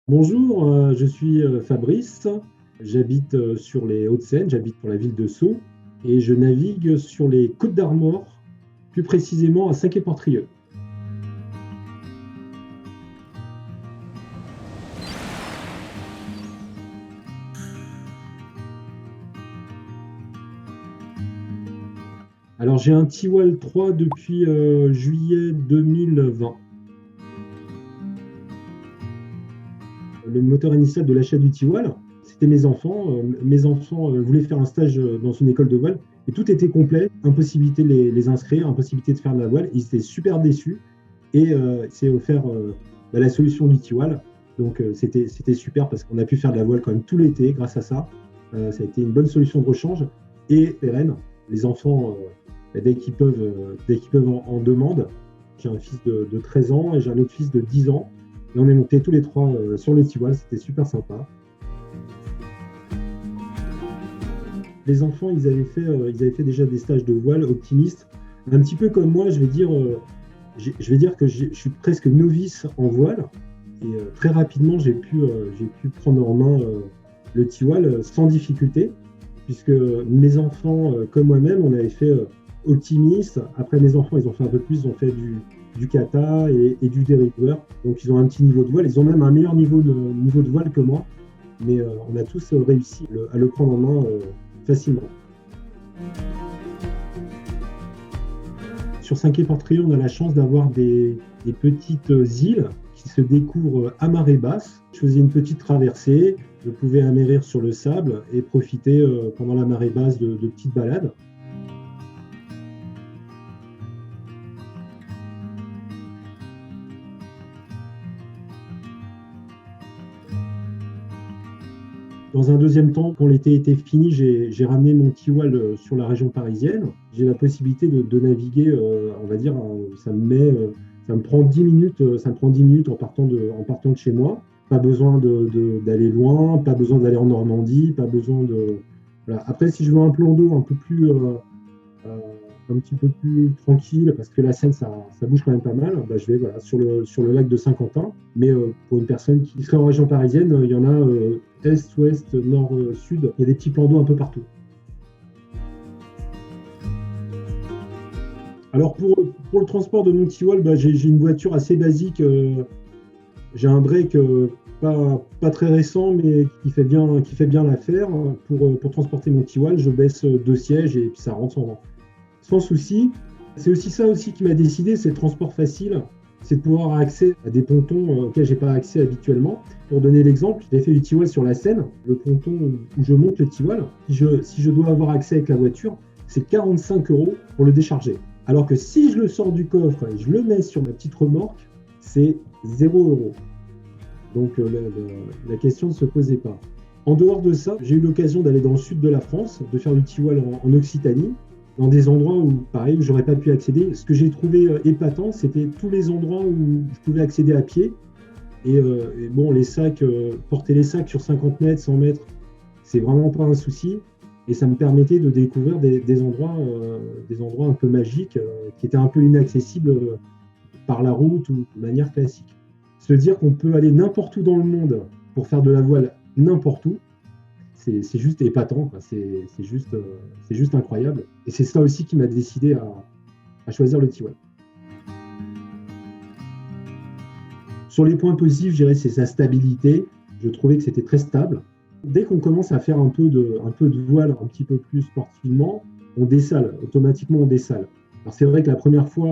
Bonjour, je suis Fabrice, j'habite sur les Hauts-de-Seine, j'habite pour la ville de Sceaux et je navigue sur les Côtes d'Armor, plus précisément à Saint-Quay-Portrieux. Alors j'ai un Tiguan 3 depuis juillet 2020. Le moteur initial de l'achat du Tiguan, c'était mes enfants. Mes enfants voulaient faire un stage dans une école de voile et tout était complet. Impossibilité de les inscrire, impossibilité de faire de la voile. Ils étaient super déçus et c'est offert la solution du Tiguan. Donc c'était super parce qu'on a pu faire de la voile quand même tout l'été grâce à ça. Ça a été une bonne solution de rechange et pérenne. Les enfants, dès qu'ils peuvent en demandent. J'ai un fils de 13 ans et j'ai un autre fils de 10 ans. Et on est montés tous les trois sur le Tiguan, c'était super sympa. Les enfants, ils avaient fait déjà des stages de voile optimistes. Un petit peu comme moi, je vais dire que je suis presque novice en voile. Et très rapidement, j'ai pu prendre en main le Tiguan sans difficulté, puisque mes enfants, comme moi-même, on avait fait optimiste. Après, mes enfants, ils ont fait un peu plus, ils ont fait du kata et du dériveur. Donc, ils ont un petit niveau de voile. Ils ont même un meilleur niveau de voile que moi. Mais on a tous réussi à le prendre en main facilement. Sur Saint-Quay-Portrieux, on a la chance d'avoir des petites îles qui se découvrent à marée basse. Je faisais une petite traversée, je pouvais amérir sur le sable et profiter pendant la marée basse de petites balades. Dans un deuxième temps, quand l'été était fini, j'ai ramené mon Tiguan sur la région parisienne. J'ai la possibilité de naviguer, on va dire, ça me prend 10 minutes, ça me prend 10 minutes en partant de chez moi. Pas besoin d'aller loin, pas besoin d'aller en Normandie, pas besoin de. Voilà. Après, si je veux un plan d'eau euh, un petit peu plus tranquille, parce que la Seine, ça bouge quand même pas mal, bah, je vais voilà, sur le lac de Saint-Quentin. Mais pour une personne qui serait en région parisienne, il y en a est, ouest, nord, sud. Il y a des petits plans d'eau un peu partout. Alors pour le transport de mon Tiguan, bah, j'ai une voiture assez basique. J'ai un break pas très récent, mais qui fait bien l'affaire. Pour transporter mon Tiguan, je baisse deux sièges et puis ça rentre sans souci. C'est aussi ça aussi qui m'a décidé, c'est le transport facile, c'est de pouvoir avoir accès à des pontons auxquels j'ai pas accès habituellement. Pour donner l'exemple, j'ai fait du Tiguan sur la Seine, le ponton où je monte le Tiguan. Si je dois avoir accès avec la voiture, c'est 45 € pour le décharger. Alors que si je le sors du coffre et je le mets sur ma petite remorque, c'est 0 €. Donc la question ne se posait pas. En dehors de ça, j'ai eu l'occasion d'aller dans le sud de la France, de faire du Tiguan en Occitanie, dans des endroits où, pareil, où j'aurais pas pu accéder. Ce que j'ai trouvé épatant, c'était tous les endroits où je pouvais accéder à pied. Et bon, porter les sacs sur 50 mètres, 100 mètres, c'est vraiment pas un souci. Et ça me permettait de découvrir des endroits un peu magiques qui étaient un peu inaccessibles par la route ou de manière classique. Se dire qu'on peut aller n'importe où dans le monde pour faire de la voile n'importe où, c'est juste épatant, c'est juste incroyable. Et c'est ça aussi qui m'a décidé à choisir le Tiguan. Sur les points positifs, je dirais c'est sa stabilité. Je trouvais que c'était très stable. Dès qu'on commence à faire un peu de voile un petit peu plus sportivement, on dessale, automatiquement on dessale. Alors c'est vrai que la première fois,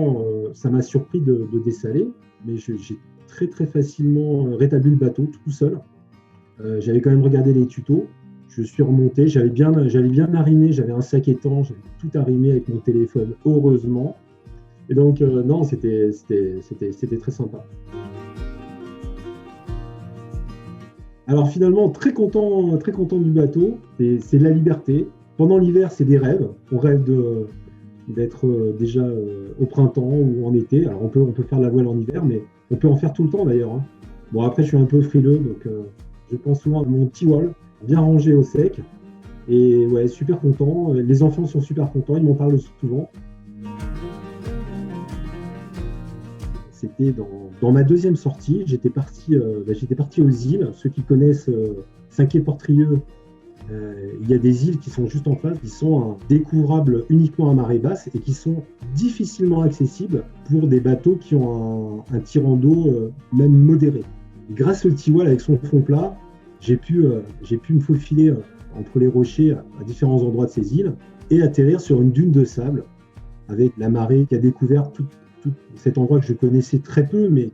ça m'a surpris de dessaler, mais j'ai très très facilement rétabli le bateau tout seul. J'avais quand même regardé les tutos. Je suis remonté, j'avais bien arrimé, j'avais un sac étanche, j'avais tout arrimé avec mon téléphone, heureusement. Et donc, non, c'était très sympa. Alors finalement, très content du bateau, c'est de la liberté. Pendant l'hiver, c'est des rêves. On rêve d'être déjà au printemps ou en été. Alors on peut faire de la voile en hiver, mais on peut en faire tout le temps d'ailleurs, hein. Bon, après, je suis un peu frileux, donc je pense souvent à mon Tiguan, bien rangé au sec. Et ouais, super content. Les enfants sont super contents, ils m'en parlent souvent. c'était dans ma deuxième sortie. J'étais parti aux îles. Ceux qui connaissent Saint-Quay-Portrieux, il y a des îles qui sont juste en face, qui sont découvrables uniquement à marée basse et qui sont difficilement accessibles pour des bateaux qui ont un tirant d'eau même modéré. Et grâce au Tiwal avec son fond plat, j'ai pu me faufiler entre les rochers à différents endroits de ces îles et atterrir sur une dune de sable avec la marée qui a découvert tout cet endroit que je connaissais très peu, mais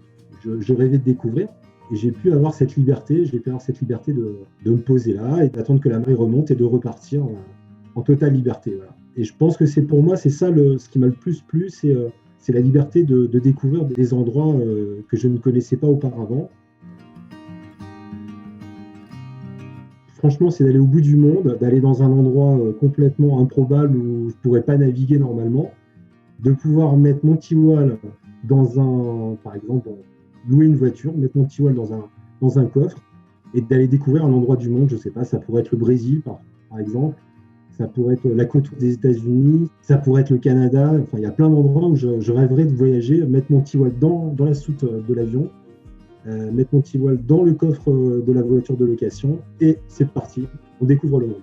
je rêvais de découvrir. Et j'ai pu avoir cette liberté, de me poser là et d'attendre que la marée remonte et de repartir en totale liberté. Voilà. Et je pense que c'est pour moi, c'est ça ce qui m'a le plus plu, c'est la liberté de découvrir des endroits que je ne connaissais pas auparavant. Franchement, c'est d'aller au bout du monde, d'aller dans un endroit complètement improbable où je ne pourrais pas naviguer normalement, de pouvoir mettre mon Tiwal par exemple, louer une voiture, mettre mon Tiwal dans un coffre et d'aller découvrir un endroit du monde, je ne sais pas, ça pourrait être le Brésil par exemple, ça pourrait être la côte des États-Unis, ça pourrait être le Canada, enfin il y a plein d'endroits où je rêverais de voyager, mettre mon Tiwal dans la soute de l'avion, mettre mon Tiwal dans le coffre de la voiture de location et c'est parti, on découvre le monde.